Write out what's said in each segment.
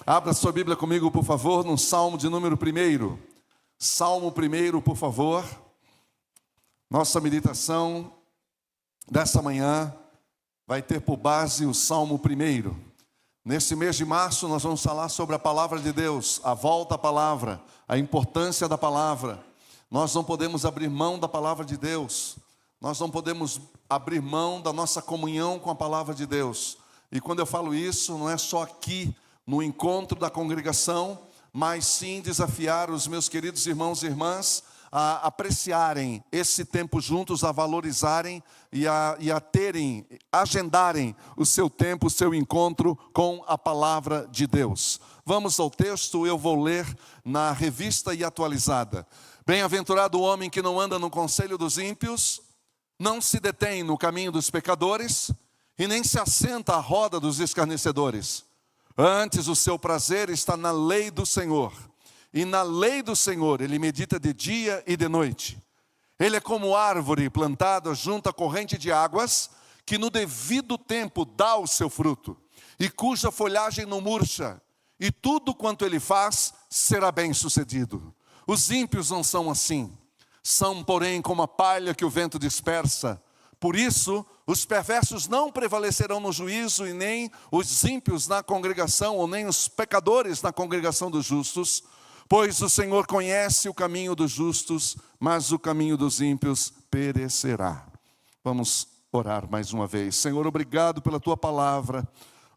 Abra sua Bíblia comigo, por favor, no Salmo de número 1. Salmo 1, por favor. Nossa meditação dessa manhã vai ter por base o Salmo 1. Nesse mês de março nós vamos falar sobre a palavra de Deus, a volta à palavra, a importância da palavra. Nós não podemos abrir mão da palavra de Deus. Nós não podemos abrir mão da nossa comunhão com a palavra de Deus. E quando eu falo isso, não é só aqui no encontro da congregação, mas sim desafiar os meus queridos irmãos e irmãs a apreciarem esse tempo juntos, a valorizarem e a terem, agendarem o seu tempo, o seu encontro com a palavra de Deus. Vamos ao texto, eu vou ler na Revista e Atualizada. Bem-aventurado o homem que não anda no conselho dos ímpios, não se detém no caminho dos pecadores e nem se assenta à roda dos escarnecedores. Antes o seu prazer está na lei do Senhor, e na lei do Senhor ele medita de dia e de noite. Ele é como árvore plantada junto à corrente de águas, que no devido tempo dá o seu fruto, e cuja folhagem não murcha, e tudo quanto ele faz será bem sucedido. Os ímpios não são assim, são porém como a palha que o vento dispersa. Por isso, os perversos não prevalecerão no juízo, e nem os ímpios na congregação, ou nem os pecadores na congregação dos justos. Pois o Senhor conhece o caminho dos justos, mas o caminho dos ímpios perecerá. Vamos orar mais uma vez. Senhor, obrigado pela Tua palavra.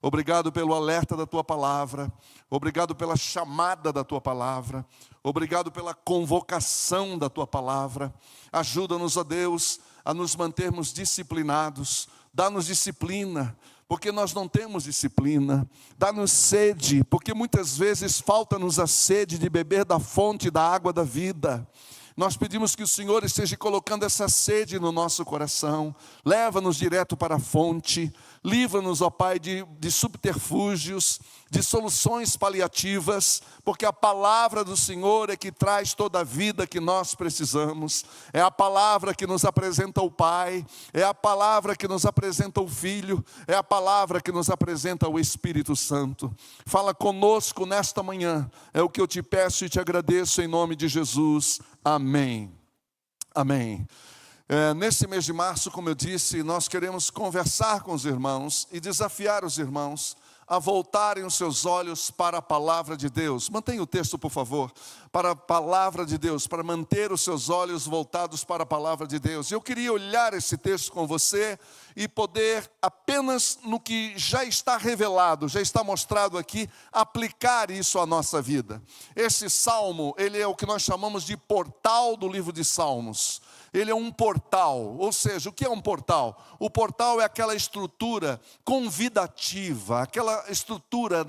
Obrigado pelo alerta da Tua palavra. Obrigado pela chamada da Tua palavra. Obrigado pela convocação da Tua palavra. Ajuda-nos, ó Deus, a nos mantermos disciplinados. Dá-nos disciplina, porque nós não temos disciplina. Dá-nos sede, porque muitas vezes falta-nos a sede de beber da fonte da água da vida. Nós pedimos que o Senhor esteja colocando essa sede no nosso coração. Leva-nos direto para a fonte. Livra-nos, ó Pai, de subterfúgios, de soluções paliativas, porque a palavra do Senhor é que traz toda a vida que nós precisamos. É a palavra que nos apresenta o Pai, é a palavra que nos apresenta o Filho, é a palavra que nos apresenta o Espírito Santo. Fala conosco nesta manhã, é o que eu te peço e te agradeço em nome de Jesus. Amém. Amém. Nesse mês de março, como eu disse, nós queremos conversar com os irmãos e desafiar os irmãos a voltarem os seus olhos para a palavra de Deus. Mantenha o texto, por favor. Para a palavra de Deus, para manter os seus olhos voltados para a palavra de Deus. Eu queria olhar esse texto com você e poder apenas no que já está revelado, já está mostrado aqui, aplicar isso à nossa vida. Esse salmo, ele é o que nós chamamos de portal do livro de Salmos. Ele é um portal, ou seja, o que é um portal? O portal é aquela estrutura convidativa, aquela estrutura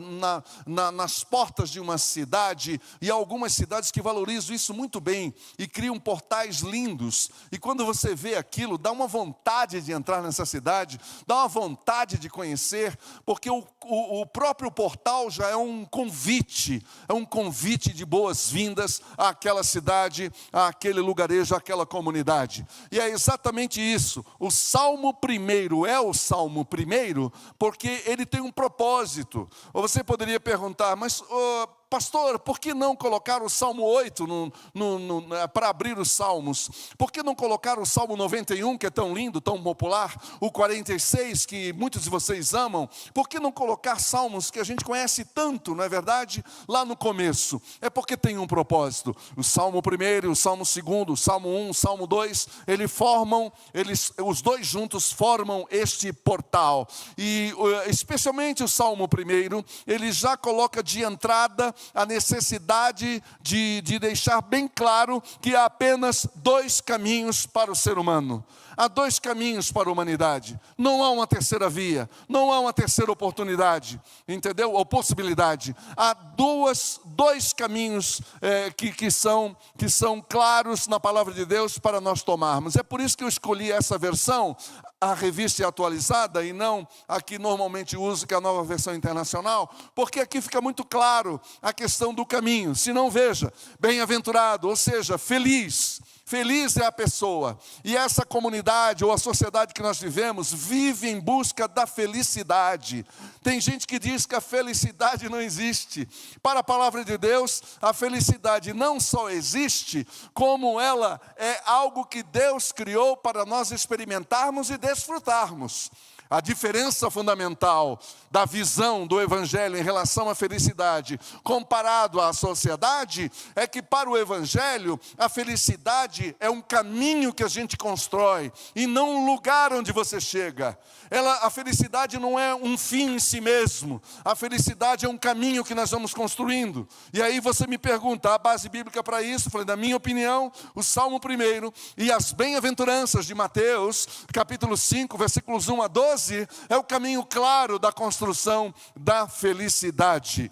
nas portas de uma cidade, e algumas cidades que valorizam isso muito bem, e criam portais lindos, e quando você vê aquilo, dá uma vontade de entrar nessa cidade, dá uma vontade de conhecer, porque o próprio portal já é um convite de boas-vindas àquela cidade, àquele lugarejo, àquela comunidade. E é exatamente isso. O Salmo 1 é o Salmo 1 porque ele tem um propósito. Ou você poderia perguntar, mas pastor, por que não colocar o Salmo 8 para abrir os Salmos? Por que não colocar o Salmo 91, que é tão lindo, tão popular? O 46, que muitos de vocês amam? Por que não colocar salmos que a gente conhece tanto, não é verdade? Lá no começo. É porque tem um propósito. O Salmo 1, o Salmo 2, o Salmo 1, o Salmo 2, os dois juntos formam este portal. E especialmente o Salmo 1, ele já coloca de entrada a necessidade de deixar bem claro que há apenas dois caminhos para o ser humano. Há dois caminhos para a humanidade. Não há uma terceira via, não há uma terceira oportunidade, entendeu? Ou possibilidade. Há dois caminhos que são claros na palavra de Deus para nós tomarmos. É por isso que eu escolhi essa versão, a Revista Atualizada, e não a que normalmente uso, que é a Nova Versão Internacional, porque aqui fica muito claro a questão do caminho. Se não, veja, bem-aventurado, ou seja, feliz. Feliz é a pessoa. E essa comunidade ou a sociedade que nós vivemos vive em busca da felicidade. Tem gente que diz que a felicidade não existe. Para a palavra de Deus, a felicidade não só existe, como ela é algo que Deus criou para nós experimentarmos e desfrutarmos. A diferença fundamental da visão do Evangelho em relação à felicidade comparado à sociedade é que para o Evangelho a felicidade é um caminho que a gente constrói e não um lugar onde você chega. A felicidade não é um fim em si mesmo, a felicidade é um caminho que nós vamos construindo. E aí você me pergunta, a base bíblica para isso? Eu falei, na minha opinião, o Salmo 1 e as bem-aventuranças de Mateus, capítulo 5, versículos 1 a 12, é o caminho claro da construção da felicidade.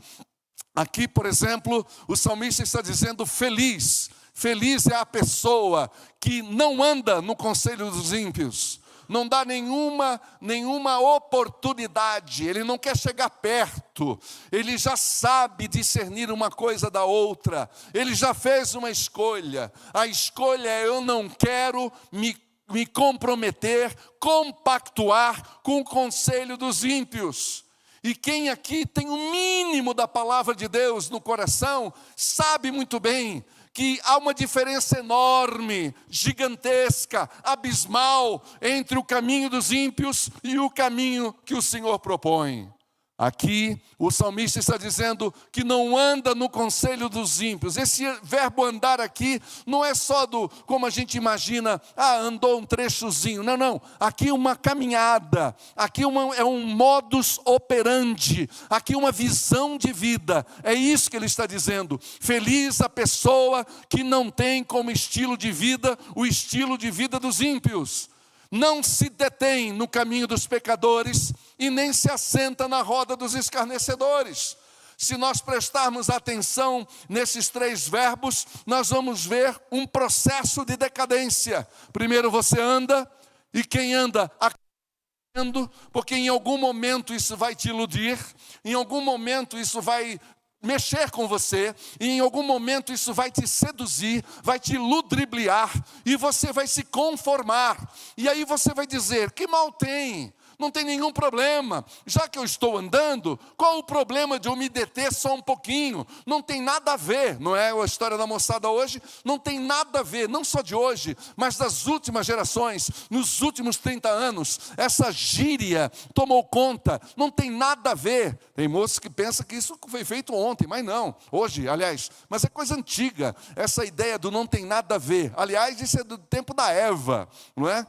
Aqui, por exemplo, o salmista está dizendo feliz. Feliz é a pessoa que não anda no conselho dos ímpios. Não dá nenhuma oportunidade, ele não quer chegar perto, ele já sabe discernir uma coisa da outra, ele já fez uma escolha, a escolha é eu não quero me comprometer, compactuar com o conselho dos ímpios. E quem aqui tem o mínimo da palavra de Deus no coração, sabe muito bem que há uma diferença enorme, gigantesca, abismal, entre o caminho dos ímpios e o caminho que o Senhor propõe. Aqui o salmista está dizendo que não anda no conselho dos ímpios. Esse verbo andar aqui não é só como a gente imagina, andou um trechozinho. Não, aqui uma caminhada, aqui é um modus operandi, aqui uma visão de vida. É isso que ele está dizendo. Feliz a pessoa que não tem como estilo de vida o estilo de vida dos ímpios. Não se detém no caminho dos pecadores e nem se assenta na roda dos escarnecedores. Se nós prestarmos atenção nesses três verbos, nós vamos ver um processo de decadência. Primeiro você anda, e quem anda porque em algum momento isso vai te iludir, em algum momento isso vai mexer com você, e em algum momento isso vai te seduzir, vai te ludibriar, e você vai se conformar, e aí você vai dizer, que mal tem? Não tem nenhum problema, já que eu estou andando, qual o problema de eu me deter só um pouquinho? Não tem nada a ver, não é a história da moçada hoje? Não tem nada a ver, não só de hoje, mas das últimas gerações, nos últimos 30 anos, essa gíria tomou conta, não tem nada a ver. Tem moços que pensam que isso foi feito ontem, mas não, hoje, aliás, mas é coisa antiga, essa ideia do não tem nada a ver. Aliás, isso é do tempo da Eva, não é?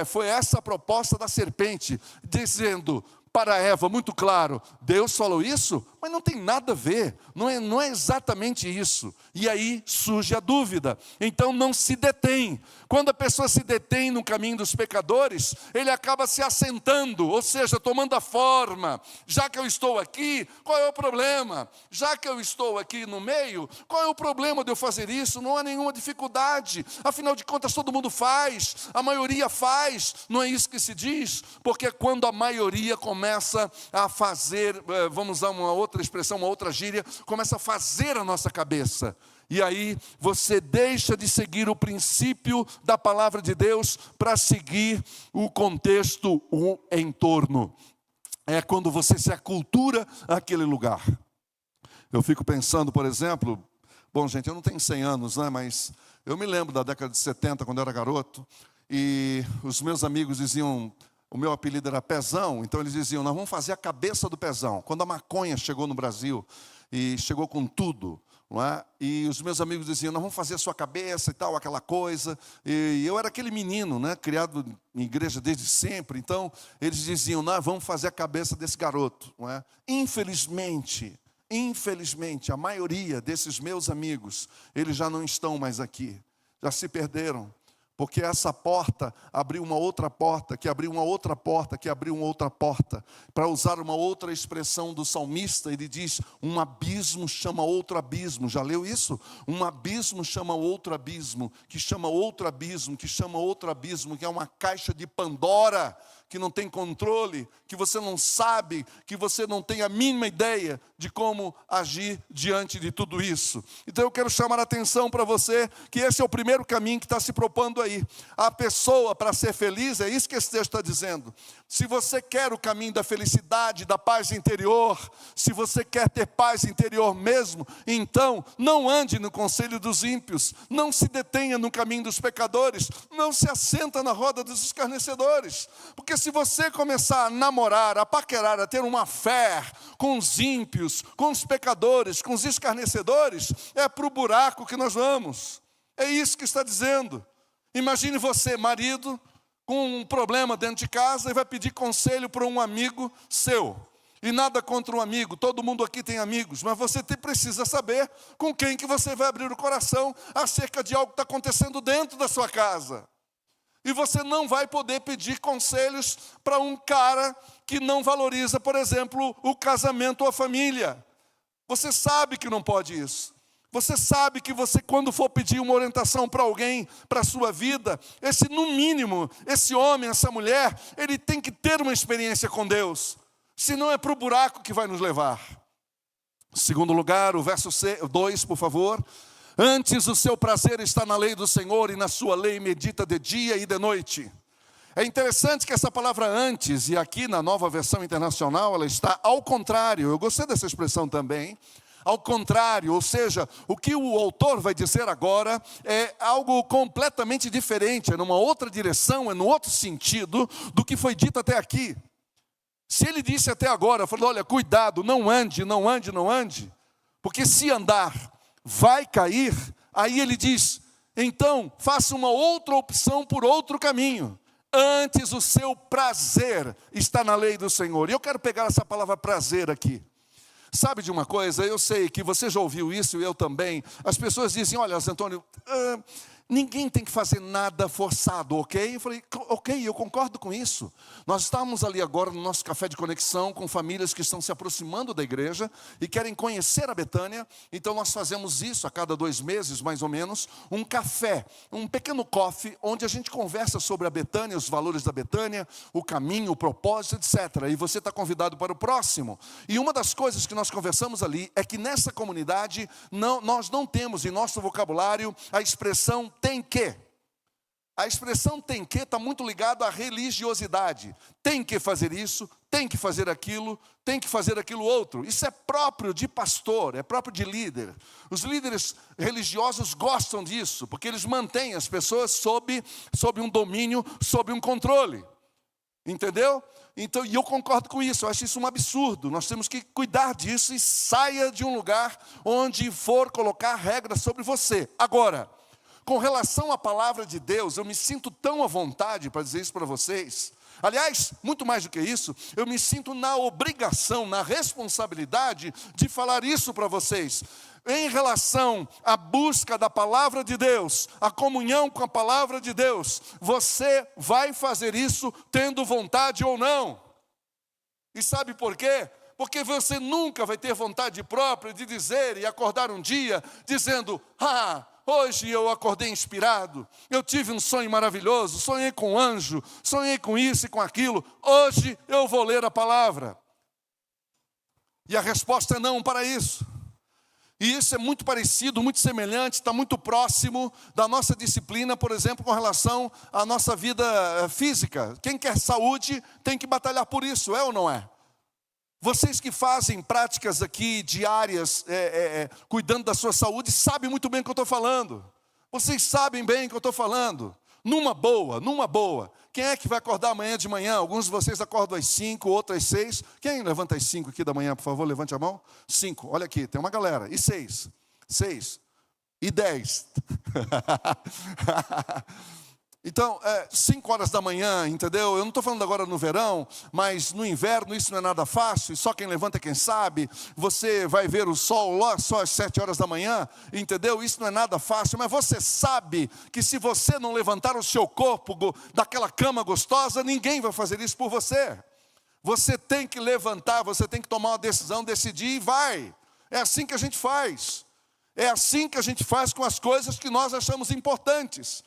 Foi essa a proposta da serpente, dizendo para Eva, muito claro, Deus falou isso, mas não tem nada a ver, não é exatamente isso. E aí surge a dúvida, então não se detém. Quando a pessoa se detém no caminho dos pecadores, ele acaba se assentando, ou seja, tomando a forma. Já que eu estou aqui, qual é o problema? Já que eu estou aqui no meio, qual é o problema de eu fazer isso? Não há nenhuma dificuldade, afinal de contas todo mundo faz, a maioria faz, não é isso que se diz? Porque quando a maioria começa a fazer, vamos usar uma outra expressão, uma outra gíria, começa a fazer a nossa cabeça. E aí você deixa de seguir o princípio da palavra de Deus para seguir o contexto, o entorno. É quando você se acultura àquele lugar. Eu fico pensando, por exemplo, bom gente, eu não tenho 100 anos, né, mas eu me lembro da década de 70, quando eu era garoto, e os meus amigos diziam, o meu apelido era Pezão, então eles diziam, nós vamos fazer a cabeça do Pezão. Quando a maconha chegou no Brasil, e chegou com tudo, não é? E os meus amigos diziam, nós vamos fazer a sua cabeça e tal, aquela coisa. E eu era aquele menino, né, criado em igreja desde sempre. Então, eles diziam, nós vamos fazer a cabeça desse garoto. Não é? Infelizmente, a maioria desses meus amigos, eles já não estão mais aqui. Já se perderam. Porque essa porta abriu uma outra porta, que abriu uma outra porta, que abriu uma outra porta. Para usar uma outra expressão do salmista, ele diz, um abismo chama outro abismo. Já leu isso? Um abismo chama outro abismo, que chama outro abismo, que chama outro abismo, que é uma caixa de Pandora que não tem controle, que você não sabe, que você não tem a mínima ideia de como agir diante de tudo isso. Então eu quero chamar a atenção para você que esse é o primeiro caminho que está se propondo aí. A pessoa, para ser feliz, é isso que esse texto está dizendo. Se você quer o caminho da felicidade, da paz interior, se você quer ter paz interior mesmo, então não ande no conselho dos ímpios, não se detenha no caminho dos pecadores, não se assenta na roda dos escarnecedores, porque se você começar a namorar, a paquerar, a ter uma fé com os ímpios, com os pecadores, com os escarnecedores, é para o buraco que nós vamos. É isso que está dizendo. Imagine você, marido, com um problema dentro de casa e vai pedir conselho para um amigo seu. E nada contra um amigo, todo mundo aqui tem amigos, mas você precisa saber com quem que você vai abrir o coração acerca de algo que está acontecendo dentro da sua casa. E você não vai poder pedir conselhos para um cara que não valoriza, por exemplo, o casamento ou a família. Você sabe que não pode isso. Você sabe que você, quando for pedir uma orientação para alguém, para a sua vida, no mínimo, esse homem, essa mulher, ele tem que ter uma experiência com Deus. Senão é para o buraco que vai nos levar. Segundo lugar, o verso 2, por favor. Antes o seu prazer está na lei do Senhor, e na sua lei medita de dia e de noite. É interessante que essa palavra antes, e aqui na Nova Versão Internacional, ela está ao contrário. Eu gostei dessa expressão também. Ao contrário, ou seja, o que o autor vai dizer agora é algo completamente diferente, é numa outra direção, é no outro sentido do que foi dito até aqui. Se ele disse até agora, falou, olha, cuidado, não ande, não ande, não ande, porque se andar, vai cair, aí ele diz, então, faça uma outra opção por outro caminho. Antes o seu prazer está na lei do Senhor. E eu quero pegar essa palavra prazer aqui. Sabe de uma coisa? Eu sei que você já ouviu isso e eu também. As pessoas dizem, olha, Antônio, ninguém tem que fazer nada forçado, ok? Eu falei, ok, eu concordo com isso. Nós estamos ali agora no nosso café de conexão com famílias que estão se aproximando da igreja e querem conhecer a Betânia. Então nós fazemos isso a cada 2 meses, mais ou menos, um café, um pequeno coffee, onde a gente conversa sobre a Betânia, os valores da Betânia, o caminho, o propósito, etc. E você está convidado para o próximo. E uma das coisas que nós conversamos ali é que nessa comunidade nós não temos em nosso vocabulário a expressão tem que. A expressão tem que está muito ligado à religiosidade. Tem que fazer isso, tem que fazer aquilo, tem que fazer aquilo outro. Isso é próprio de pastor, é próprio de líder. Os líderes religiosos gostam disso, porque eles mantêm as pessoas sob um domínio, sob um controle. Entendeu? Então, e eu concordo com isso, eu acho isso um absurdo. Nós temos que cuidar disso e saia de um lugar onde for colocar regras sobre você. Agora, com relação à palavra de Deus, eu me sinto tão à vontade para dizer isso para vocês. Aliás, muito mais do que isso, eu me sinto na obrigação, na responsabilidade de falar isso para vocês. Em relação à busca da palavra de Deus, a comunhão com a palavra de Deus, você vai fazer isso tendo vontade ou não. E sabe por quê? Porque você nunca vai ter vontade própria de dizer e acordar um dia dizendo, hoje eu acordei inspirado, eu tive um sonho maravilhoso, sonhei com um anjo, sonhei com isso e com aquilo, hoje eu vou ler a palavra. E a resposta é não para isso. E isso é muito parecido, muito semelhante, está muito próximo da nossa disciplina, por exemplo, com relação à nossa vida física. Quem quer saúde tem que batalhar por isso, é ou não é? Vocês que fazem práticas aqui diárias, cuidando da sua saúde, sabem muito bem o que eu estou falando. Vocês sabem bem o que eu estou falando. Numa boa. Quem é que vai acordar amanhã de manhã? Alguns de vocês acordam às 5, outros às 6. Quem levanta às 5 aqui da manhã, por favor, levante a mão. 5, olha aqui, tem uma galera. E 6? 6. E 10. Então, 5 horas da manhã, entendeu? Eu não estou falando agora no verão, mas no inverno isso não é nada fácil, só quem levanta é quem sabe. Você vai ver o sol lá só às 7 horas da manhã, entendeu? Isso não é nada fácil, mas você sabe que se você não levantar o seu corpo daquela cama gostosa, ninguém vai fazer isso por você. Você tem que levantar, você tem que tomar uma decisão, decidir e vai. É assim que a gente faz. É assim que a gente faz com as coisas que nós achamos importantes.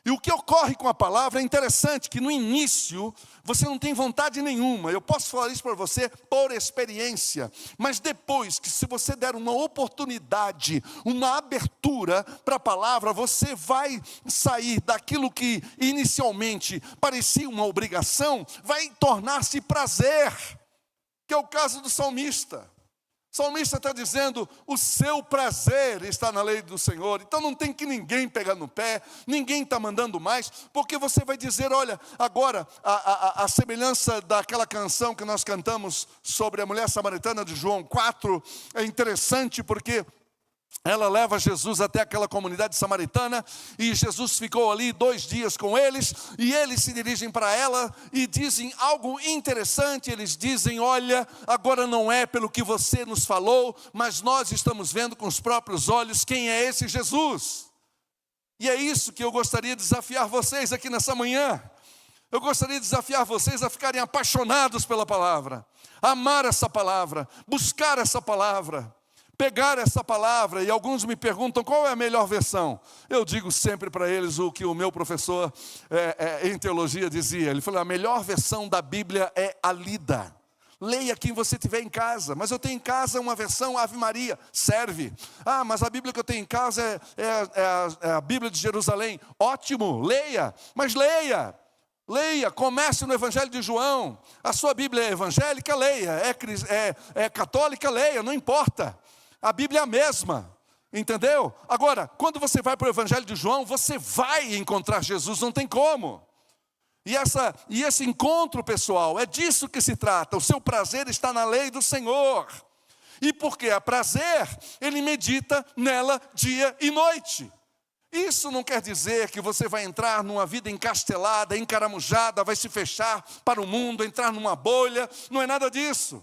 E o que ocorre com a palavra é interessante, que no início você não tem vontade nenhuma. Eu posso falar isso para você por experiência. Mas depois que se você der uma oportunidade, uma abertura para a palavra, você vai sair daquilo que inicialmente parecia uma obrigação, vai tornar-se prazer, que é o caso do salmista. O salmista está dizendo, o seu prazer está na lei do Senhor. Então não tem que ninguém pegar no pé, ninguém está mandando mais, porque você vai dizer, olha, agora, a semelhança daquela canção que nós cantamos sobre a mulher samaritana de João 4, é interessante porque ela leva Jesus até aquela comunidade samaritana, e Jesus ficou ali 2 dias com eles, e eles se dirigem para ela, e dizem algo interessante. Eles dizem, olha, agora não é pelo que você nos falou, mas nós estamos vendo com os próprios olhos quem é esse Jesus. E é isso que eu gostaria de desafiar vocês aqui nessa manhã. Eu gostaria de desafiar vocês a ficarem apaixonados pela palavra, amar essa palavra, buscar essa palavra, pegar essa palavra. E alguns me perguntam qual é a melhor versão. Eu digo sempre para eles o que o meu professor em teologia dizia. Ele falou, a melhor versão da Bíblia é a lida. Leia quem você tiver em casa. Mas eu tenho em casa uma versão Ave Maria, serve. Ah, mas a Bíblia que eu tenho em casa é a Bíblia de Jerusalém. Ótimo, leia, mas leia. Leia, comece no Evangelho de João. A sua Bíblia é evangélica, leia. É católica, leia, não importa. A Bíblia é a mesma, entendeu? Agora, quando você vai para o Evangelho de João, você vai encontrar Jesus, não tem como. E esse encontro, pessoal, é disso que se trata. O seu prazer está na lei do Senhor. E porque é prazer, ele medita nela dia e noite. Isso não quer dizer que você vai entrar numa vida encastelada, encaramujada, vai se fechar para o mundo, entrar numa bolha, não é nada disso.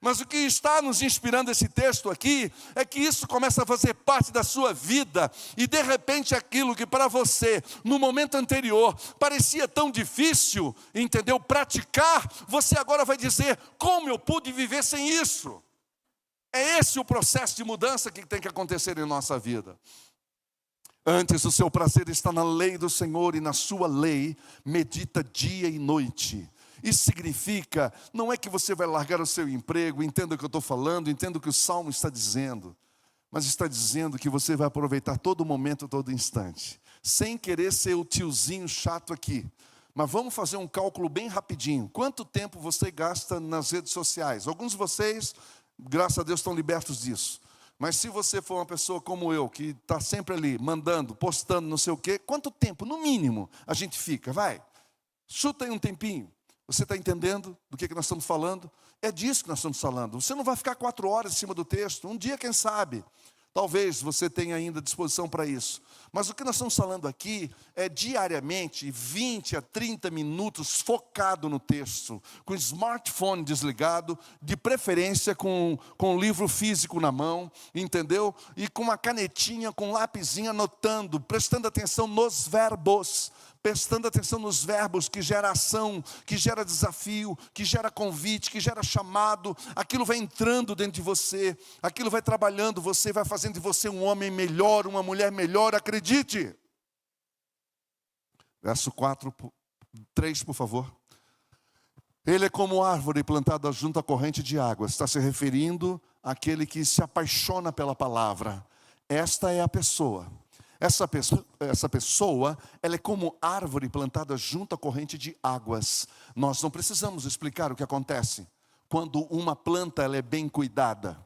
Mas o que está nos inspirando esse texto aqui, é que isso começa a fazer parte da sua vida, e de repente aquilo que para você, no momento anterior, parecia tão difícil, entendeu? Praticar, você agora vai dizer, como eu pude viver sem isso? É esse o processo de mudança que tem que acontecer em nossa vida. Antes, o seu prazer está na lei do Senhor, e na sua lei medita dia e noite. Isso significa, não é que você vai largar o seu emprego, entenda o que eu estou falando, entenda o que o Salmo está dizendo, mas está dizendo que você vai aproveitar todo momento, todo instante, sem querer ser o tiozinho chato aqui. Mas vamos fazer um cálculo bem rapidinho. Quanto tempo você gasta nas redes sociais? Alguns de vocês, graças a Deus, estão libertos disso. Mas se você for uma pessoa como eu, que está sempre ali, mandando, postando, não sei o quê, quanto tempo, no mínimo, a gente fica? Vai, chuta aí um tempinho. Você está entendendo do que nós estamos falando? É disso que nós estamos falando. Você não vai ficar 4 horas em cima do texto. Um dia, quem sabe, talvez você tenha ainda disposição para isso. Mas o que nós estamos falando aqui é diariamente 20 a 30 minutos focado no texto, com o smartphone desligado, de preferência com um livro físico na mão, entendeu? E com uma canetinha, com um lapisinho anotando, prestando atenção nos verbos. Prestando atenção nos verbos, que gera ação, que gera desafio, que gera convite, que gera chamado. Aquilo vai entrando dentro de você, aquilo vai trabalhando você, vai fazendo de você um homem melhor, uma mulher melhor, acredite. Verso 3, por favor. Ele é como árvore plantada junto à corrente de águas. Está se referindo àquele que se apaixona pela palavra. Esta é a pessoa. Essa pessoa, ela é como árvore plantada junto à corrente de águas. Nós não precisamos explicar o que acontece quando uma planta ela é bem cuidada.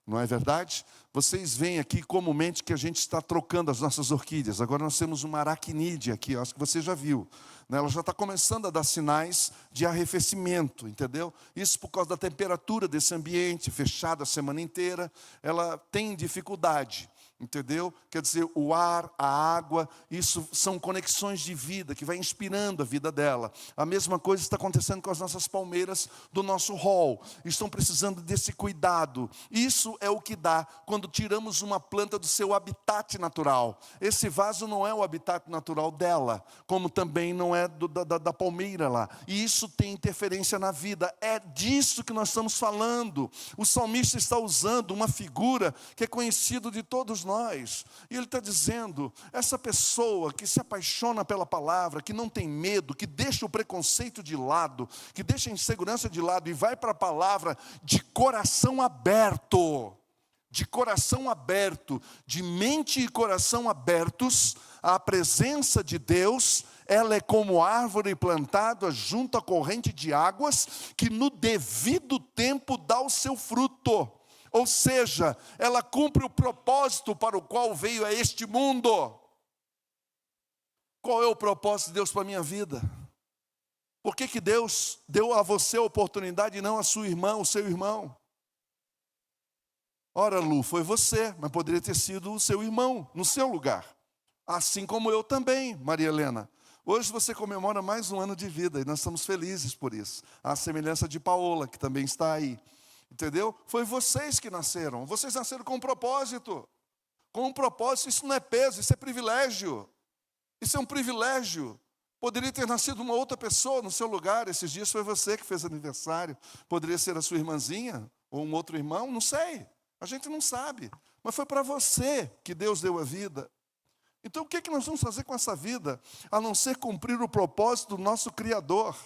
Não é verdade? Vocês veem aqui comumente que a gente está trocando as nossas orquídeas. Agora nós temos uma aracnídea aqui, acho que você já viu. Ela já está começando a dar sinais de arrefecimento, entendeu? Isso por causa da temperatura desse ambiente, fechado a semana inteira. Ela tem dificuldade. Entendeu? Quer dizer, o ar, a água, isso são conexões de vida que vai inspirando a vida dela. A mesma coisa está acontecendo com as nossas palmeiras do nosso hall. Estão precisando desse cuidado. Isso isso é o que dá quando tiramos uma planta do seu habitat natural. Esse vaso não é o habitat natural dela, como também não é da palmeira lá. E isso tem interferência na vida. É disso que nós estamos falando. O salmista está usando uma figura que é conhecida de todos nós. E ele está dizendo, essa pessoa que se apaixona pela palavra, que não tem medo, que deixa o preconceito de lado, que deixa a insegurança de lado e vai para a palavra de coração aberto, de mente e coração abertos, à presença de Deus, ela é como árvore plantada junto à corrente de águas, que no devido tempo dá o seu fruto. Ou seja, ela cumpre o propósito para o qual veio a este mundo. Qual é o propósito de Deus para a minha vida? Por que Deus deu a você a oportunidade e não a sua irmã, o seu irmão? Ora, Lu, foi você, mas poderia ter sido o seu irmão, no seu lugar. Assim como eu também, Maria Helena. Hoje você comemora mais um ano de vida e nós estamos felizes por isso. À semelhança de Paola, que também está aí. Entendeu? Foi vocês que nasceram. Vocês nasceram com um propósito. Com um propósito, isso não é peso, isso é privilégio. Isso é um privilégio. Poderia ter nascido uma outra pessoa no seu lugar. Esses dias foi você que fez aniversário. Poderia ser a sua irmãzinha ou um outro irmão, não sei. A gente não sabe. Mas foi para você que Deus deu a vida. Então o que nós vamos fazer com essa vida? A não ser cumprir o propósito do nosso Criador.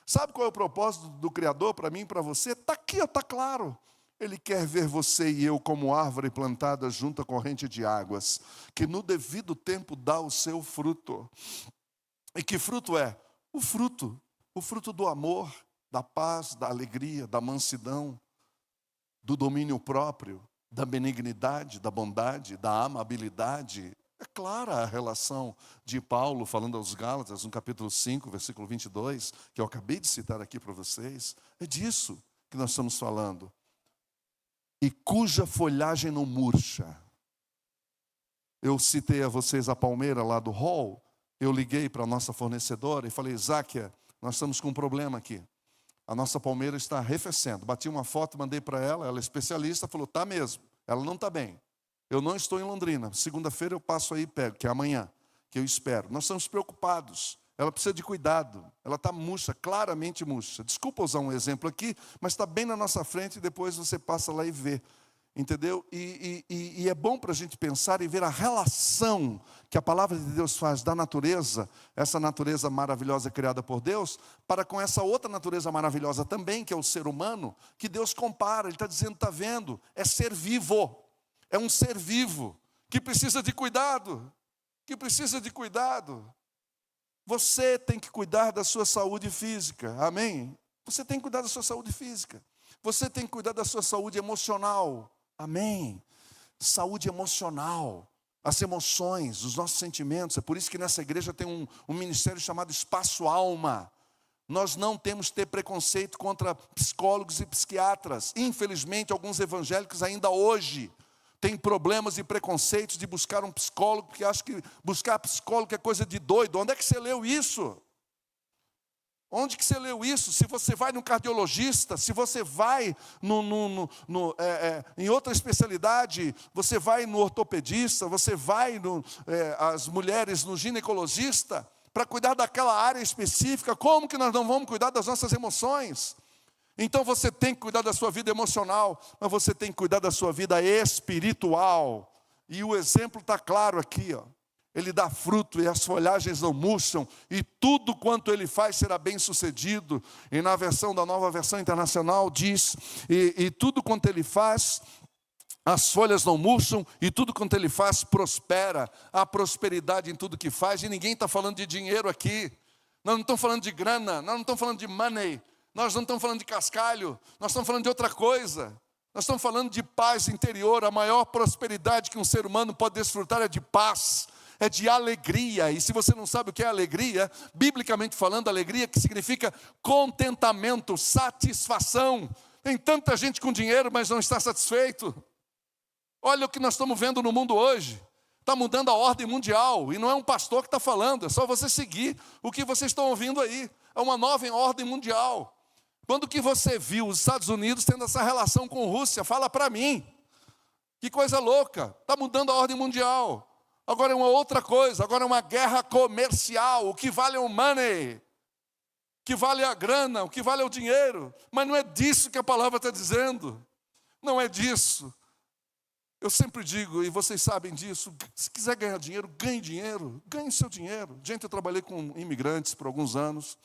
Sabe qual é o propósito do Criador para mim e para você? Está aqui, está claro. Ele quer ver você e eu como árvore plantada junto à corrente de águas, que no devido tempo dá o seu fruto. E que fruto é? O fruto do amor, da paz, da alegria, da mansidão, do domínio próprio, da benignidade, da bondade, da amabilidade. É clara a relação de Paulo falando aos Gálatas, no capítulo 5, versículo 22, que eu acabei de citar aqui para vocês. É disso que nós estamos falando. E cuja folhagem não murcha. Eu citei a vocês a palmeira lá do hall. Eu liguei para a nossa fornecedora e falei, Záquia, nós estamos com um problema aqui. A nossa palmeira está arrefecendo. Bati uma foto, mandei para ela, ela é especialista, falou, tá mesmo, ela não está bem. Eu não estou em Londrina, segunda-feira eu passo aí e pego, que é amanhã, que eu espero. Nós estamos preocupados, ela precisa de cuidado, ela está murcha, claramente murcha. Desculpa usar um exemplo aqui, mas está bem na nossa frente e depois você passa lá e vê. Entendeu? E é bom para a gente pensar e ver a relação que a palavra de Deus faz da natureza, essa natureza maravilhosa criada por Deus, para com essa outra natureza maravilhosa também, que é o ser humano, que Deus compara. Ele está dizendo, está vendo? É ser vivo, é um ser vivo, que precisa de cuidado, Você tem que cuidar da sua saúde física, amém? Você tem que cuidar da sua saúde física, você tem que cuidar da sua saúde emocional, amém? Saúde emocional, as emoções, os nossos sentimentos. É por isso que nessa igreja tem um ministério chamado Espaço Alma. Nós não temos que ter preconceito contra psicólogos e psiquiatras. Infelizmente, alguns evangélicos ainda hoje têm problemas e preconceitos de buscar um psicólogo, porque acham que buscar psicólogo é coisa de doido. Onde é que você leu isso? Onde que você leu isso? Se você vai no cardiologista, se você vai em outra especialidade, você vai no ortopedista, você vai as mulheres no ginecologista, para cuidar daquela área específica, como que nós não vamos cuidar das nossas emoções? Então você tem que cuidar da sua vida emocional, mas você tem que cuidar da sua vida espiritual. E o exemplo está claro aqui, ó. Ele dá fruto e as folhagens não murcham, e tudo quanto ele faz será bem sucedido. E na versão da Nova Versão Internacional diz, e tudo quanto ele faz, as folhas não murcham, e tudo quanto ele faz prospera. Há prosperidade em tudo que faz, e ninguém está falando de dinheiro aqui. Nós não estamos falando de grana, nós não estamos falando de money, nós não estamos falando de cascalho, nós estamos falando de outra coisa. Nós estamos falando de paz interior. A maior prosperidade que um ser humano pode desfrutar é de paz, é de alegria. E se você não sabe o que é alegria, biblicamente falando, alegria que significa contentamento, satisfação. Tem tanta gente com dinheiro, mas não está satisfeito. Olha o que nós estamos vendo no mundo hoje. Está mudando a ordem mundial, e não é um pastor que está falando, é só você seguir o que vocês estão ouvindo aí. É uma nova ordem mundial. Quando que você viu os Estados Unidos tendo essa relação com a Rússia? Fala para mim. Que coisa louca, está mudando a ordem mundial. Agora é uma outra coisa, agora é uma guerra comercial. O que vale é o money, o que vale é a grana, o que vale é o dinheiro. Mas não é disso que a palavra está dizendo. Não é disso. Eu sempre digo, e vocês sabem disso, se quiser ganhar dinheiro, ganhe seu dinheiro. Gente, eu trabalhei com imigrantes por alguns anos,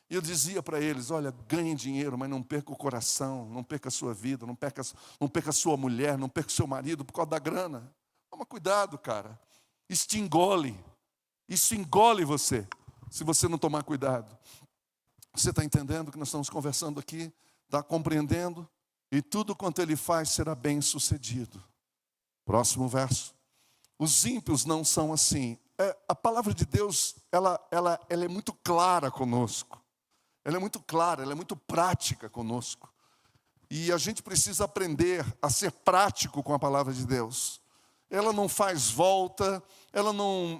e eu dizia para eles, olha, ganhem dinheiro, mas não perca o coração, não perca a sua vida, não perca a sua mulher, não perca o seu marido por causa da grana. Toma cuidado, cara. Isso te engole. Isso engole você, se você não tomar cuidado. Você está entendendo o que nós estamos conversando aqui? Está compreendendo? E tudo quanto ele faz será bem sucedido. Próximo verso. Os ímpios não são assim. A palavra de Deus, ela é muito clara conosco. Ela é muito clara, ela é muito prática conosco. E a gente precisa aprender a ser prático com a palavra de Deus. Ela não faz volta, ela não,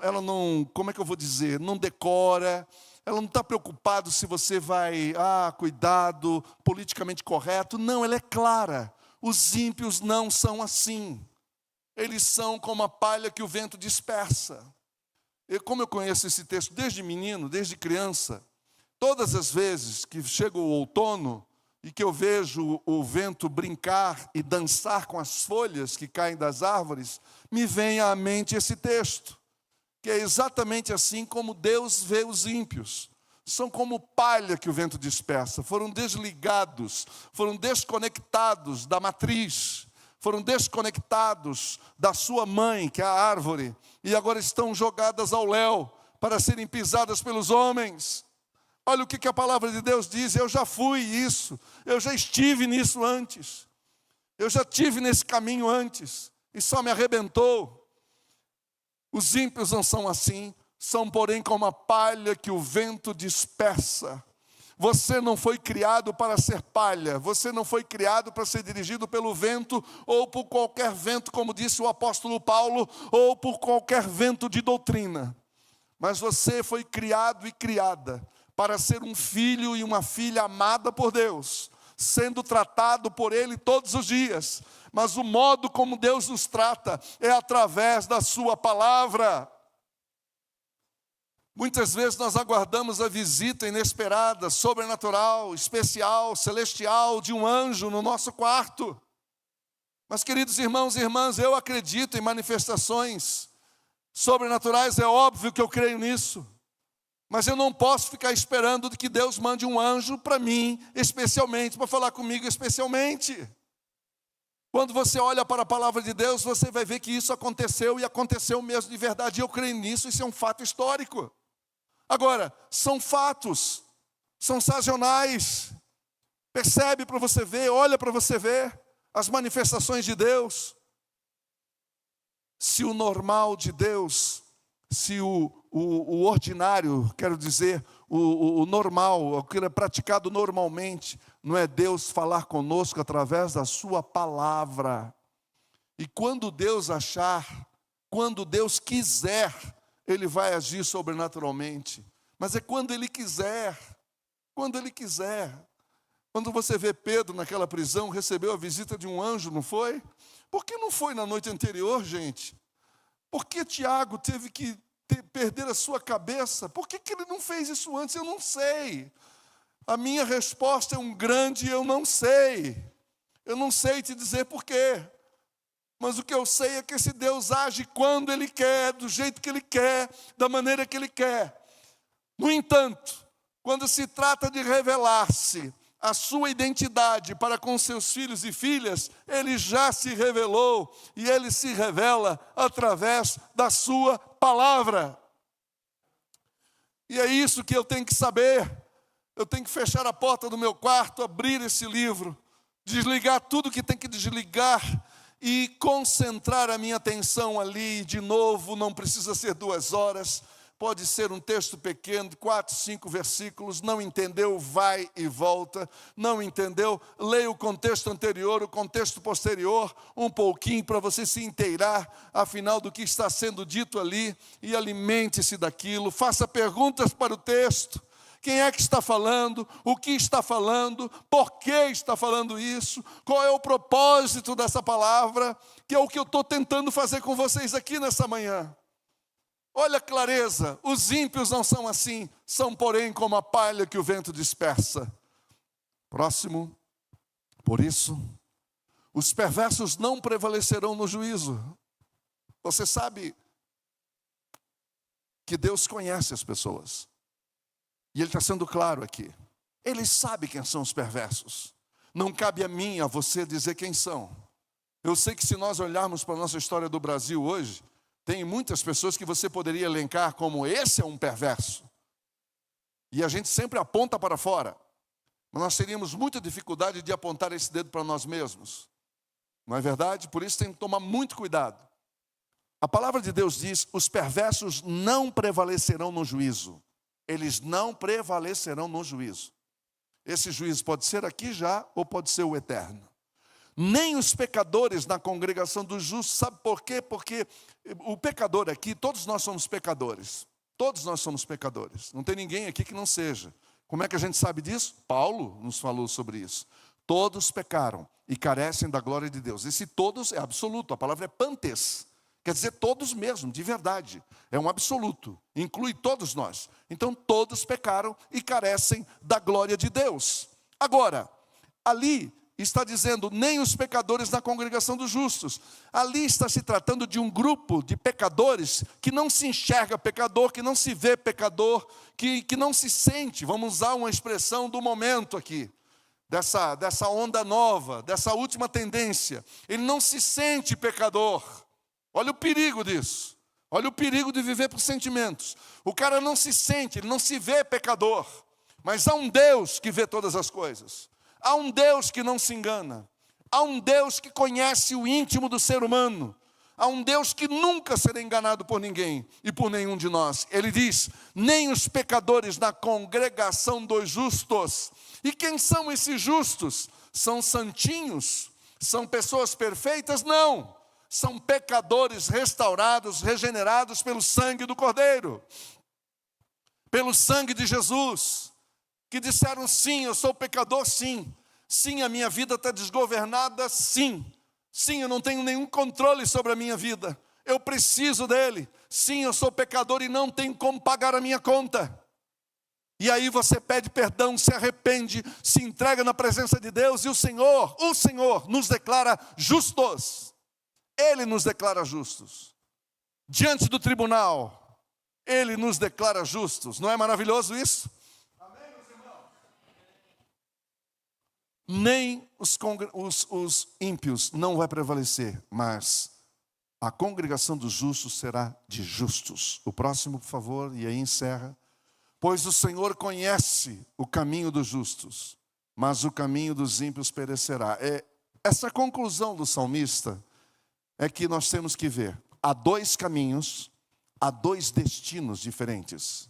como é que eu vou dizer, não decora, ela não está preocupada se você vai, cuidado, politicamente correto. Não, ela é clara. Os ímpios não são assim. Eles são como a palha que o vento dispersa. Como eu conheço esse texto desde menino, desde criança, todas as vezes que chega o outono e que eu vejo o vento brincar e dançar com as folhas que caem das árvores, me vem à mente esse texto, que é exatamente assim como Deus vê os ímpios. São como palha que o vento dispersa, foram desligados, foram desconectados da matriz, foram desconectados da sua mãe, que é a árvore, e agora estão jogadas ao léu para serem pisadas pelos homens. Olha o que a palavra de Deus diz, eu já fui isso, eu já estive nisso antes, eu já tive nesse caminho antes, e só me arrebentou. Os ímpios não são assim, são porém como a palha que o vento dispersa. Você não foi criado para ser palha, você não foi criado para ser dirigido pelo vento, ou por qualquer vento, como disse o apóstolo Paulo, ou por qualquer vento de doutrina. Mas você foi criado e criada para ser um filho e uma filha amada por Deus, sendo tratado por Ele todos os dias. Mas o modo como Deus nos trata é através da sua palavra. Muitas vezes nós aguardamos a visita inesperada, sobrenatural, especial, celestial, de um anjo no nosso quarto. Mas, queridos irmãos e irmãs, eu acredito em manifestações sobrenaturais, é óbvio que eu creio nisso. Mas eu não posso ficar esperando de que Deus mande um anjo para mim, especialmente, para falar comigo especialmente. Quando você olha para a palavra de Deus, você vai ver que isso aconteceu, e aconteceu mesmo de verdade. Eu creio nisso, isso é um fato histórico. Agora, são fatos, são sazonais. Percebe para você ver, olha para você ver as manifestações de Deus. Se o normal de Deus, se o ordinário, quero dizer, o normal, o que é praticado normalmente, não é Deus falar conosco através da sua palavra. E quando Deus achar, quando Deus quiser, Ele vai agir sobrenaturalmente. Mas é quando Ele quiser, quando Ele quiser. Quando você vê Pedro naquela prisão, recebeu a visita de um anjo, não foi? Por que não foi na noite anterior, gente? Por que Tiago teve que perder a sua cabeça? Por que ele não fez isso antes? Eu não sei. A minha resposta é um grande eu não sei. Eu não sei te dizer por quê. Mas o que eu sei é que esse Deus age quando Ele quer, do jeito que Ele quer, da maneira que Ele quer. No entanto, quando se trata de revelar-se a sua identidade para com seus filhos e filhas, Ele já se revelou, e Ele se revela através da sua palavra. E é isso que eu tenho que saber. Eu tenho que fechar a porta do meu quarto, abrir esse livro, desligar tudo que tem que desligar e concentrar a minha atenção ali. De novo, não precisa ser 2 horas, pode ser um texto pequeno, de 4, 5 versículos. Não entendeu, vai e volta. Não entendeu, leia o contexto anterior, o contexto posterior, um pouquinho, para você se inteirar, afinal, do que está sendo dito ali, e alimente-se daquilo. Faça perguntas para o texto, quem é que está falando, o que está falando, por que está falando isso, qual é o propósito dessa palavra, que é o que eu estou tentando fazer com vocês aqui nessa manhã. Olha a clareza, os ímpios não são assim, são porém como a palha que o vento dispersa. Próximo, por isso, os perversos não prevalecerão no juízo. Você sabe que Deus conhece as pessoas. E Ele está sendo claro aqui. Ele sabe quem são os perversos. Não cabe a mim, a você dizer quem são. Eu sei que se nós olharmos para a nossa história do Brasil hoje, tem muitas pessoas que você poderia elencar como esse é um perverso. E a gente sempre aponta para fora. Mas nós teríamos muita dificuldade de apontar esse dedo para nós mesmos. Não é verdade? Por isso tem que tomar muito cuidado. A palavra de Deus diz, os perversos não prevalecerão no juízo. Eles não prevalecerão no juízo. Esse juízo pode ser aqui já, ou pode ser o eterno. Nem os pecadores na congregação dos justos. Sabe por quê? Porque o pecador aqui, todos nós somos pecadores. Todos nós somos pecadores. Não tem ninguém aqui que não seja. Como é que a gente sabe disso? Paulo nos falou sobre isso. Todos pecaram e carecem da glória de Deus. Esse todos é absoluto, a palavra é pantes. Quer dizer todos mesmo, de verdade. É um absoluto, inclui todos nós. Então todos pecaram e carecem da glória de Deus. Agora, ali está dizendo, nem os pecadores na congregação dos justos. Ali está se tratando de um grupo de pecadores que não se enxerga pecador, que não se vê pecador, que não se sente, vamos usar uma expressão do momento aqui, dessa onda nova, dessa última tendência. Ele não se sente pecador. Olha o perigo disso. Olha o perigo de viver por sentimentos. O cara não se sente, ele não se vê pecador. Mas há um Deus que vê todas as coisas. Há um Deus que não se engana. Há um Deus que conhece o íntimo do ser humano. Há um Deus que nunca será enganado por ninguém e por nenhum de nós. Ele diz, nem os pecadores na congregação dos justos. E quem são esses justos? São santinhos? São pessoas perfeitas? Não. São pecadores restaurados, regenerados pelo sangue do Cordeiro. Pelo sangue de Jesus. Que disseram sim, eu sou pecador, sim. Sim, a minha vida está desgovernada, sim. Sim, eu não tenho nenhum controle sobre a minha vida. Eu preciso dele. Sim, eu sou pecador e não tenho como pagar a minha conta. E aí você pede perdão, se arrepende, se entrega na presença de Deus. E o Senhor nos declara justos. Ele nos declara justos. Diante do tribunal, Ele nos declara justos. Não é maravilhoso isso? Amém, meus irmãos? Nem os ímpios não vai prevalecer, mas a congregação dos justos será de justos. O próximo, por favor, e aí encerra. Pois o Senhor conhece o caminho dos justos, mas o caminho dos ímpios perecerá. Essa conclusão do salmista é que nós temos que ver. Há dois caminhos, há dois destinos diferentes.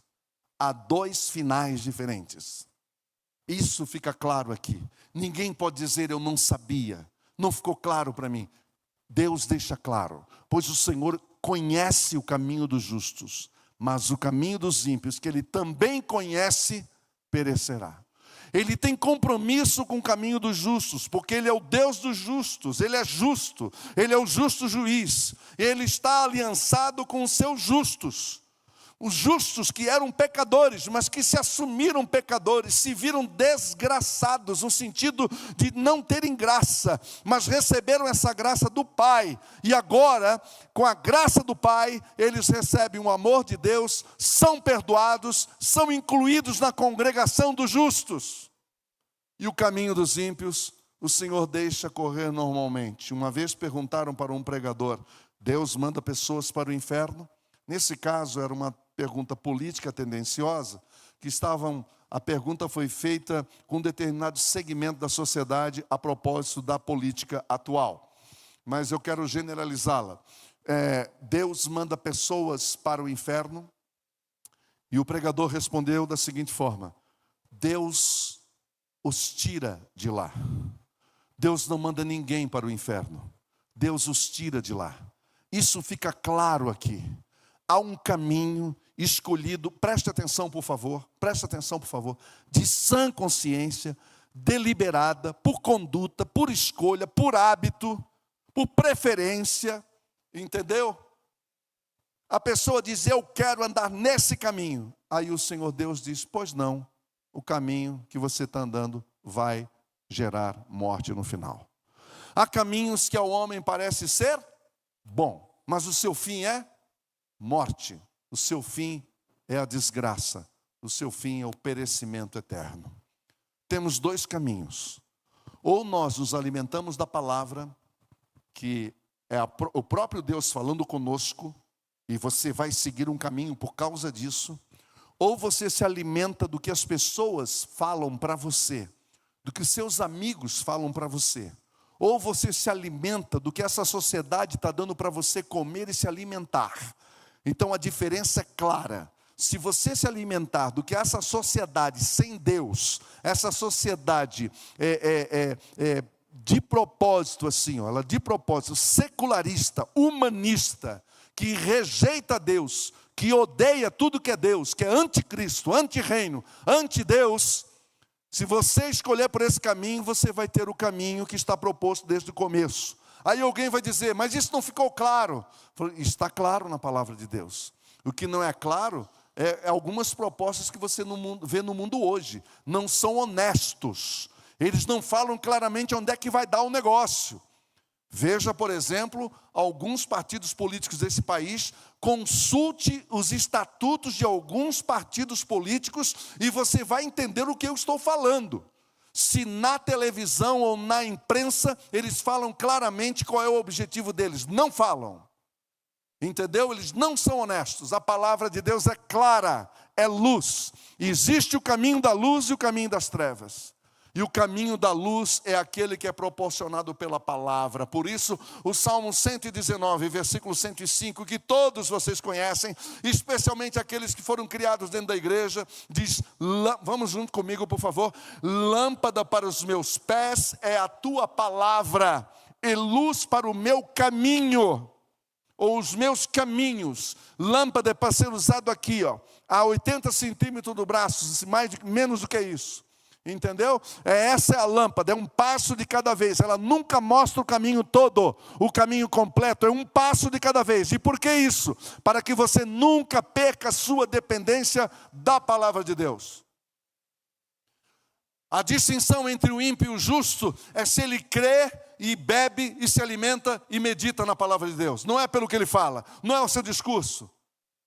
Há dois finais diferentes. Isso fica claro aqui. Ninguém pode dizer, eu não sabia. Não ficou claro para mim. Deus deixa claro. Pois o Senhor conhece o caminho dos justos, mas o caminho dos ímpios, que Ele também conhece, perecerá. Ele tem compromisso com o caminho dos justos, porque Ele é o Deus dos justos, Ele é justo, Ele é o justo juiz. Ele está aliançado com os seus justos. Os justos que eram pecadores, mas que se assumiram pecadores, se viram desgraçados, no sentido de não terem graça, mas receberam essa graça do Pai. E agora, com a graça do Pai, eles recebem o amor de Deus, são perdoados, são incluídos na congregação dos justos. E o caminho dos ímpios, o Senhor deixa correr normalmente. Uma vez perguntaram para um pregador, Deus manda pessoas para o inferno? Nesse caso era uma pergunta política tendenciosa, a pergunta foi feita com um determinado segmento da sociedade a propósito da política atual. Mas eu quero generalizá-la. Deus manda pessoas para o inferno? E o pregador respondeu da seguinte forma, Deus os tira de lá. Deus não manda ninguém para o inferno. Deus os tira de lá. Isso fica claro aqui. Há um caminho escolhido, preste atenção por favor, de sã consciência, deliberada, por conduta, por escolha, por hábito, por preferência, entendeu? A pessoa diz, eu quero andar nesse caminho. Aí o Senhor Deus diz, pois não, o caminho que você está andando vai gerar morte no final. Há caminhos que ao homem parece ser bom, mas o seu fim é morte. O seu fim é a desgraça. O seu fim é o perecimento eterno. Temos dois caminhos. Ou nós nos alimentamos da palavra, que é o próprio Deus falando conosco, e você vai seguir um caminho por causa disso. Ou você se alimenta do que as pessoas falam para você, do que seus amigos falam para você. Ou você se alimenta do que essa sociedade está dando para você comer e se alimentar. Então a diferença é clara. Se você se alimentar do que essa sociedade sem Deus, essa sociedade de propósito assim, ela de propósito secularista, humanista, que rejeita Deus, que odeia tudo que é Deus, que é anticristo, anti-reino, anti-Deus, se você escolher por esse caminho, você vai ter o caminho que está proposto desde o começo. Aí alguém vai dizer, mas isso não ficou claro. Está claro na palavra de Deus. O que não é claro é algumas propostas que você vê no mundo hoje. Não são honestos. Eles não falam claramente onde é que vai dar o negócio. Veja, por exemplo, alguns partidos políticos desse país, consulte os estatutos de alguns partidos políticos e você vai entender o que eu estou falando. Se na televisão ou na imprensa eles falam claramente qual é o objetivo deles, não falam. Entendeu? Eles não são honestos. A palavra de Deus é clara, é luz. Existe o caminho da luz e o caminho das trevas. E o caminho da luz é aquele que é proporcionado pela palavra. Por isso, o Salmo 119, versículo 105, que todos vocês conhecem, especialmente aqueles que foram criados dentro da igreja, diz, vamos junto comigo, por favor. Lâmpada para os meus pés é a tua palavra, e luz para o meu caminho, ou os meus caminhos. Lâmpada é para ser usado aqui, ó, a 80 centímetros do braço, menos do que isso. Entendeu? Essa é a lâmpada, é um passo de cada vez. Ela nunca mostra o caminho todo, o caminho completo, é um passo de cada vez. E por que isso? Para que você nunca perca a sua dependência da palavra de Deus. A distinção entre o ímpio e o justo é se ele crê e bebe e se alimenta e medita na palavra de Deus. Não é pelo que ele fala, não é o seu discurso,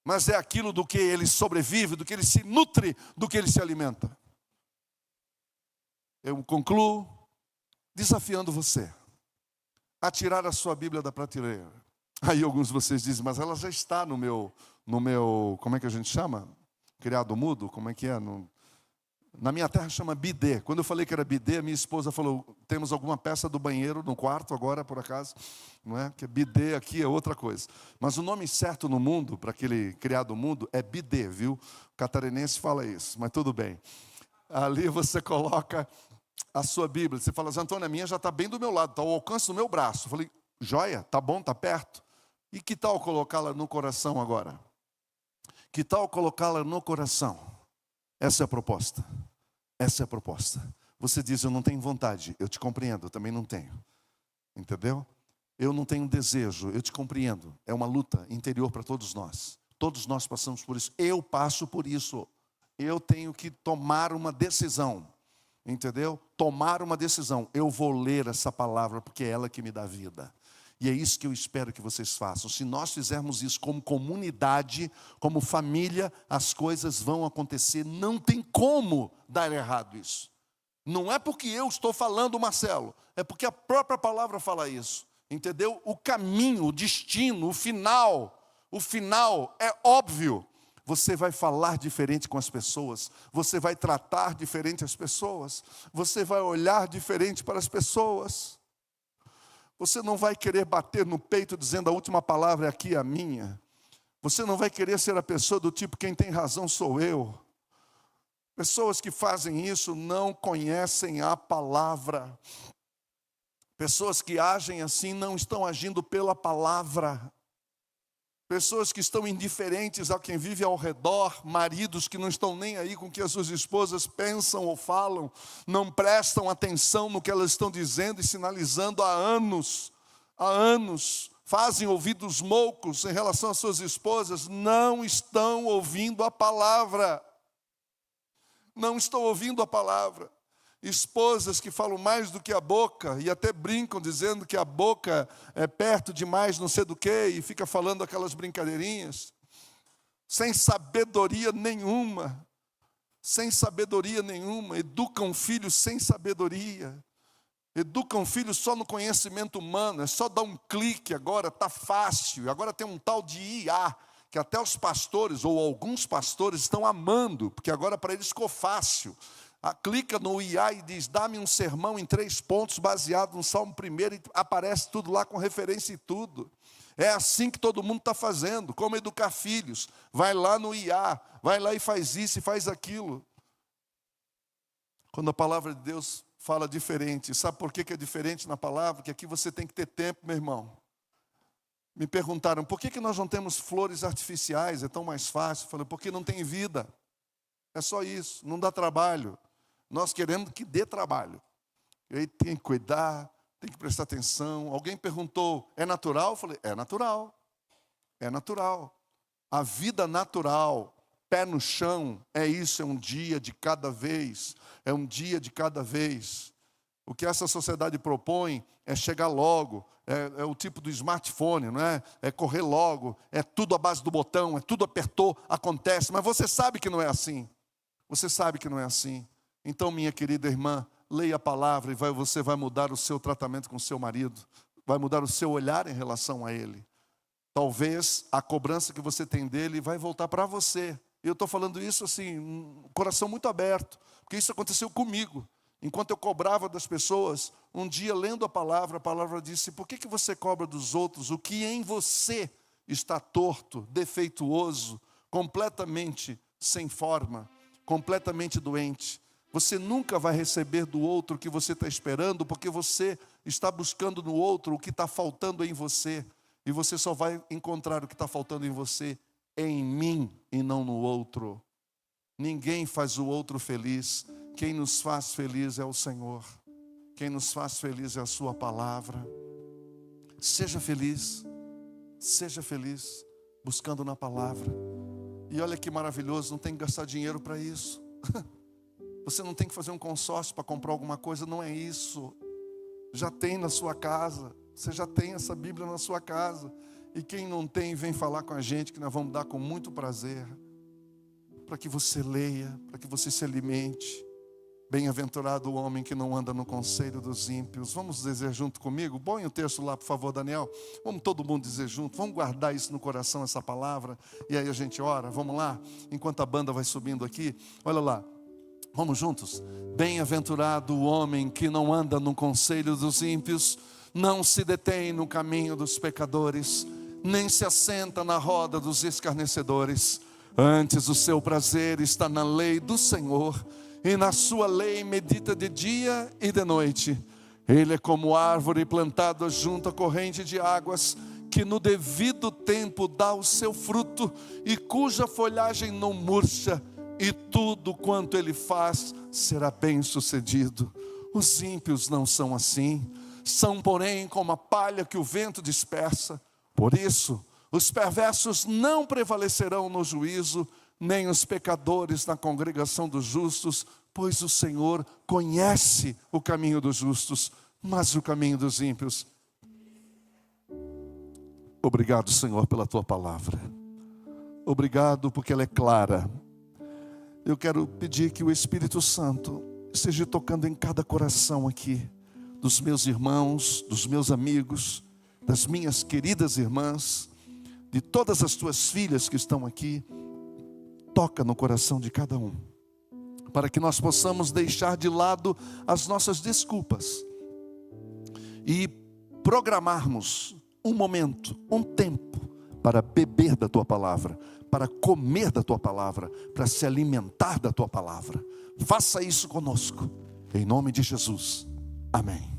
mas é aquilo do que ele sobrevive, do que ele se nutre, do que ele se alimenta. Eu concluo desafiando você a tirar a sua Bíblia da prateleira. Aí alguns de vocês dizem, mas ela já está no meu, como é que a gente chama? Criado mudo, como é que é? Na minha terra chama bidê. Quando eu falei que era bidê, a minha esposa falou, temos alguma peça do banheiro no quarto agora, por acaso? Não é? Que bidê aqui é outra coisa. Mas o nome certo no mundo, para aquele criado mudo, é bidê, viu? O catarinense fala isso, mas tudo bem. Ali você coloca a sua Bíblia. Você fala, Antônio, a minha já está bem do meu lado, está ao alcance do meu braço. Eu falei, joia, tá bom, está perto. E que tal colocá-la no coração agora? Que tal colocá-la no coração? Essa é a proposta. Essa é a proposta. Você diz, eu não tenho vontade. Eu te compreendo, eu também não tenho. Entendeu? Eu não tenho desejo, eu te compreendo. É uma luta interior para todos nós. Todos nós passamos por isso. Eu passo por isso. Eu tenho que tomar uma decisão. Entendeu? Tomar uma decisão. Eu vou ler essa palavra porque é ela que me dá vida. E é isso que eu espero que vocês façam. Se nós fizermos isso como comunidade, como família, as coisas vão acontecer. Não tem como dar errado isso. Não é porque eu estou falando, Marcelo. É porque a própria palavra fala isso. Entendeu? O caminho, o destino, o final é óbvio. Você vai falar diferente com as pessoas. Você vai tratar diferente as pessoas. Você vai olhar diferente para as pessoas. Você não vai querer bater no peito dizendo a última palavra aqui é a minha. Você não vai querer ser a pessoa do tipo, quem tem razão sou eu. Pessoas que fazem isso não conhecem a palavra. Pessoas que agem assim não estão agindo pela palavra. Pessoas que estão indiferentes a quem vive ao redor, maridos que não estão nem aí com o que as suas esposas pensam ou falam, não prestam atenção no que elas estão dizendo e sinalizando há anos, fazem ouvidos moucos em relação às suas esposas, não estão ouvindo a palavra. Não estão ouvindo a palavra. Esposas que falam mais do que a boca e até brincam dizendo que a boca é perto demais não sei do que e fica falando aquelas brincadeirinhas, sem sabedoria nenhuma, educam filhos sem sabedoria, educam filhos só no conhecimento humano, é só dar um clique agora, está fácil, agora tem um tal de IA, que até os pastores ou alguns pastores estão amando, porque agora para eles ficou fácil. Clica no IA e diz, dá-me um sermão em 3 pontos baseado no Salmo 1 e aparece tudo lá com referência e tudo. É assim que todo mundo está fazendo, como educar filhos. Vai lá no IA, vai lá e faz isso e faz aquilo. Quando a palavra de Deus fala diferente, sabe por que é diferente na palavra? Que aqui você tem que ter tempo, meu irmão. Me perguntaram, por que nós não temos flores artificiais? É tão mais fácil. Eu falei, porque não tem vida. É só isso, não dá trabalho. Nós queremos que dê trabalho. E aí tem que cuidar, tem que prestar atenção. Alguém perguntou, é natural? Eu falei, é natural. É natural. A vida natural, pé no chão, é isso, é um dia de cada vez. É um dia de cada vez. O que essa sociedade propõe é chegar logo, é o tipo do smartphone, não é? É correr logo, é tudo à base do botão, é tudo apertou, acontece. Mas você sabe que não é assim. Você sabe que não é assim. Então, minha querida irmã, leia a palavra e você vai mudar o seu tratamento com o seu marido. Vai mudar o seu olhar em relação a ele. Talvez a cobrança que você tem dele vai voltar para você. Eu estou falando isso assim, um coração muito aberto. Porque isso aconteceu comigo. Enquanto eu cobrava das pessoas, um dia lendo a palavra disse, por que você cobra dos outros o que em você está torto, defeituoso, completamente sem forma, completamente doente? Você nunca vai receber do outro o que você está esperando, porque você está buscando no outro o que está faltando em você. E você só vai encontrar o que está faltando em você em mim e não no outro. Ninguém faz o outro feliz. Quem nos faz feliz é o Senhor. Quem nos faz feliz é a sua palavra. Seja feliz, buscando na palavra. E olha que maravilhoso, não tem que gastar dinheiro para isso. Você não tem que fazer um consórcio para comprar alguma coisa, não é isso. Já tem na sua casa, você já tem essa Bíblia na sua casa. E quem não tem, vem falar com a gente, que nós vamos dar com muito prazer. Para que você leia, para que você se alimente. Bem-aventurado o homem que não anda no conselho dos ímpios. Vamos dizer junto comigo? Põe o texto lá, por favor, Daniel. Vamos todo mundo dizer junto. Vamos guardar isso no coração, essa palavra. E aí a gente ora. Vamos lá? Enquanto a banda vai subindo aqui. Olha lá. Vamos juntos? Bem-aventurado o homem que não anda no conselho dos ímpios, não se detém no caminho dos pecadores, nem se assenta na roda dos escarnecedores. Antes o seu prazer está na lei do Senhor, e na sua lei medita de dia e de noite. Ele é como árvore plantada junto à corrente de águas, que no devido tempo dá o seu fruto, e cuja folhagem não murcha, e tudo quanto ele faz será bem sucedido. Os ímpios não são assim, são porém como a palha que o vento dispersa. Por isso, os perversos não prevalecerão no juízo, nem os pecadores na congregação dos justos, pois o Senhor conhece o caminho dos justos, mas o caminho dos ímpios. Obrigado, Senhor, pela tua palavra. Obrigado porque ela é clara. Eu quero pedir que o Espírito Santo esteja tocando em cada coração aqui, dos meus irmãos, dos meus amigos, das minhas queridas irmãs, de todas as tuas filhas que estão aqui. Toca no coração de cada um, para que nós possamos deixar de lado as nossas desculpas e programarmos um momento, um tempo para beber da tua palavra, para comer da tua palavra, para se alimentar da tua palavra. Faça isso conosco, em nome de Jesus. Amém.